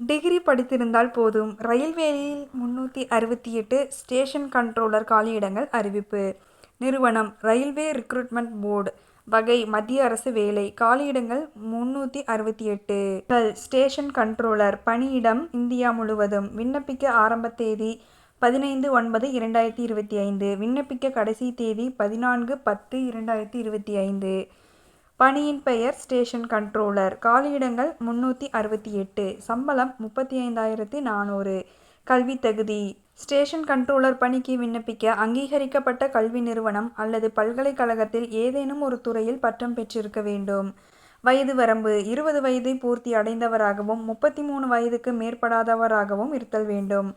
Degree படித்திருந்தால் போதும். ரயில்வேயில் 368 station controller காலியிடங்கள் அறிவிப்பு. நிறுவனம் ரயில்வே ரெக்ரூட்மெண்ட் போர்டு. வகை மத்திய அரசு வேலை. காலியிடங்கள் 368. ஸ்டேஷன் கண்ட்ரோலர் பணியிடம் இந்தியா முழுவதும். விண்ணப்பிக்க ஆரம்ப தேதி 15/9/2025. விண்ணப்பிக்க கடைசி தேதி 14/10/2025. பணியின் பெயர் ஸ்டேஷன் கண்ட்ரோலர். காலியிடங்கள் 368. சம்பளம் 35,400. கல்வி தகுதி. ஸ்டேஷன் கண்ட்ரோலர் பணிக்கு விண்ணப்பிக்க அங்கீகரிக்கப்பட்ட கல்வி நிறுவனம் அல்லது பல்கலைக்கழகத்தில் ஏதேனும் ஒரு துறையில் பட்டம் பெற்றிருக்க வேண்டும். வயது வரம்பு 20 வயதை பூர்த்தி அடைந்தவராகவும் 33 வயதுக்கு மேற்படாதவராகவும் இருத்தல் வேண்டும்.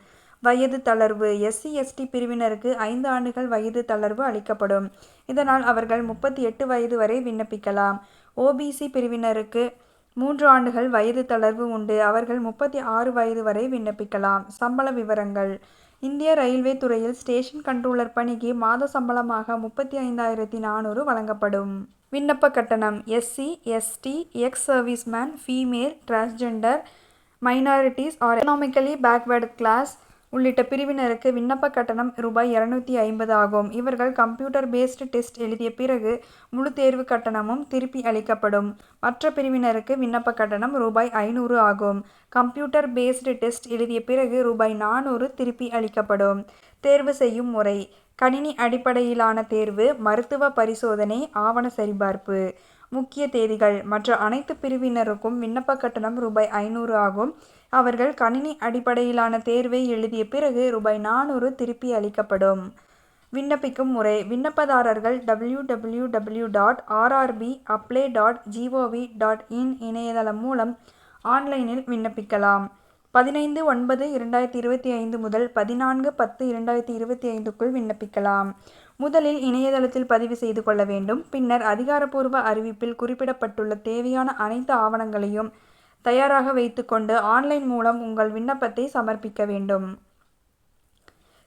வயது தளர்வு. SC/ST பிரிவினருக்கு 5 ஆண்டுகள் வயது தளர்வு அளிக்கப்படும். இதனால் அவர்கள் 38 வயது வரை விண்ணப்பிக்கலாம். OBC பிரிவினருக்கு 3 ஆண்டுகள் வயது தளர்வு உண்டு. அவர்கள் 36 வயது வரை விண்ணப்பிக்கலாம். சம்பள விவரங்கள். இந்திய ரயில்வே துறையில் ஸ்டேஷன் கண்ட்ரோலர் பணிக்கு மாத சம்பளமாக 35,400 வழங்கப்படும். விண்ணப்ப கட்டணம். SC/ST, ex serviceman, female, transgender, minorities or economically backward class உள்ளிட்ட பிரிவினருக்கு விண்ணப்ப கட்டணம் ரூ.250 ஆகும். இவர்கள் கம்ப்யூட்டர் பேஸ்டு டெஸ்ட் எழுதிய பிறகு முழு தேர்வு கட்டணமும் திருப்பி அளிக்கப்படும். மற்ற பிரிவினருக்கு விண்ணப்ப கட்டணம் ரூ.500 ஆகும். கம்ப்யூட்டர் பேஸ்டு டெஸ்ட் எழுதிய பிறகு ரூ.400 திருப்பி அளிக்கப்படும். தேர்வு செய்யும் முறை. கணினி அடிப்படையிலான தேர்வு. மருத்துவ பரிசோதனை. ஆவண சரிபார்ப்பு. முக்கிய தேதிகள். மற்ற அனைத்து பிரிவினருக்கும் விண்ணப்ப கட்டணம் ரூ.500 ஆகும். அவர்கள் கணினி அடிப்படையிலான தேர்வை எழுதிய பிறகு ரூ.400 திருப்பி அளிக்கப்படும். விண்ணப்பிக்கும் முறை. விண்ணப்பதாரர்கள் www.rrbapply.gov.in இணையதளம் மூலம் ஆன்லைனில் விண்ணப்பிக்கலாம். 15/9/2025 முதல் 14/10/2025க்குள் விண்ணப்பிக்கலாம். முதலில் இணையதளத்தில் பதிவு செய்து கொள்ள வேண்டும். பின்னர் அதிகாரப்பூர்வ அறிவிப்பில் குறிப்பிடப்பட்டுள்ள தேவையான அனைத்து ஆவணங்களையும் தயாராக வைத்துக் கொண்டு ஆன்லைன் மூலம் உங்கள் விண்ணப்பத்தை சமர்ப்பிக்க வேண்டும்.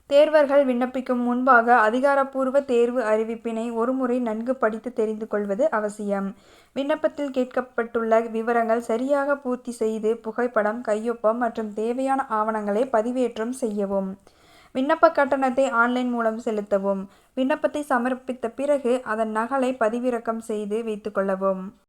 தேர்வர்கள் விண்ணப்பிக்கும் முன்பாக அதிகாரப்பூர்வ தேர்வு அறிவிப்பினை ஒருமுறை நன்கு படித்து தெரிந்து கொள்வது அவசியம். விண்ணப்பத்தில் கேட்கப்பட்டுள்ள விவரங்கள் சரியாக பூர்த்தி செய்து புகைப்படம், கையொப்பம் மற்றும் தேவையான ஆவணங்களை பதிவேற்றம் செய்யவும். விண்ணப்ப கட்டணத்தை ஆன்லைன் மூலம் செலுத்தவும். விண்ணப்பத்தை சமர்ப்பித்த பிறகு அதன் நகலை பதிவிறக்கம் செய்து வைத்துக் கொள்ளவும்.